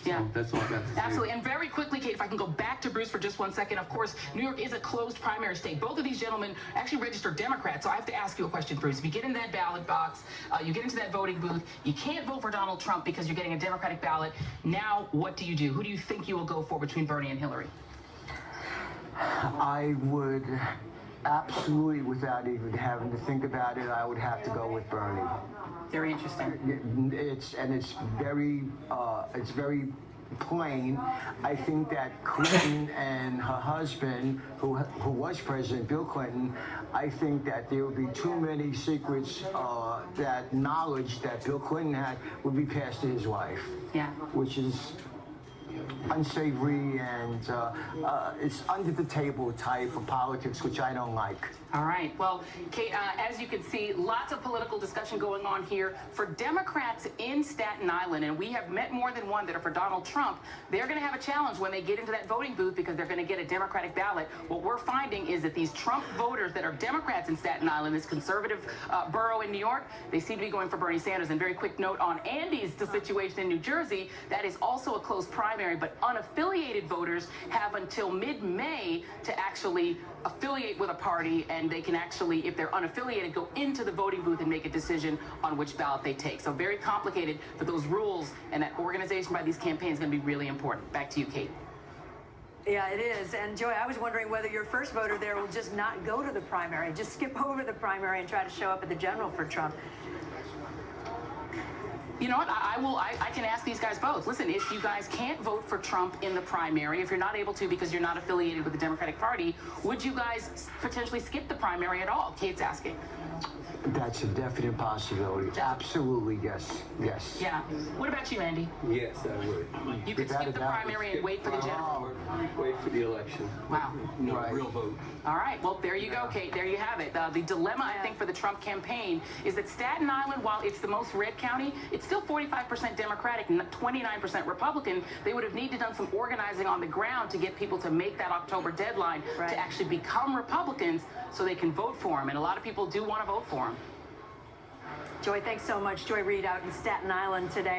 Yeah. So that's all I got to say. Absolutely. And very quickly, Kate, if I can go back to Bruce for just 1 second. Of course, New York is a closed primary state. Both of these gentlemen actually registered Democrats. So I have to ask you a question, Bruce. If you get in that ballot box, you get into that voting booth, you can't vote for Donald Trump because you're getting a Democratic ballot. Now, what do you do? Who do you think you will go for between Bernie and Hillary? I would absolutely, without even having to think about it, I would have to go with Bernie. Very interesting. It's very plain. I think that Clinton and her husband, who was President Bill Clinton, I think that there would be too many secrets, that knowledge that Bill Clinton had would be passed to his wife. Yeah. Which is unsavory and it's under the table type of politics, which I don't like. All right. Well, Kate, as you can see, lots of political discussion going on here. For Democrats in Staten Island, and we have met more than one that are for Donald Trump, they're going to have a challenge when they get into that voting booth because they're going to get a Democratic ballot. What we're finding is that these Trump voters that are Democrats in Staten Island, this conservative borough in New York, they seem to be going for Bernie Sanders. And very quick note on Andy's situation in New Jersey, that is also a closed primary, but unaffiliated voters have until mid-May to actually affiliate with a party, and they can actually, if they're unaffiliated, go into the voting booth and make a decision on which ballot they take. So very complicated, but those rules and that organization by these campaigns is going to be really important. Back to you, Kate. Yeah, it is. And Joy, I was wondering whether your first voter there will just not go to the primary, just skip over the primary and try to show up at the general for Trump. You know what? I can ask these guys both. Listen, if you guys can't vote for Trump in the primary, if you're not able to because you're not affiliated with the Democratic Party, would you guys potentially skip the primary at all? Kate's asking. That's a definite possibility. Absolutely, yes. Yes. Yeah. What about you, Andy? Yes, I would. You could skip the primary and wait for the general. Wait for the election. Wow. No Right. real vote. All right. Well, there you go, Kate. There you have it. The dilemma, I think, for the Trump campaign is that Staten Island, while it's the most red county, it's still 45% Democratic, 29% Republican. They would have needed done some organizing on the ground to get people to make that October deadline to actually become Republicans so they can vote for him. And a lot of people do want to vote for him. Joy, thanks so much. Joy Reid out in Staten Island today.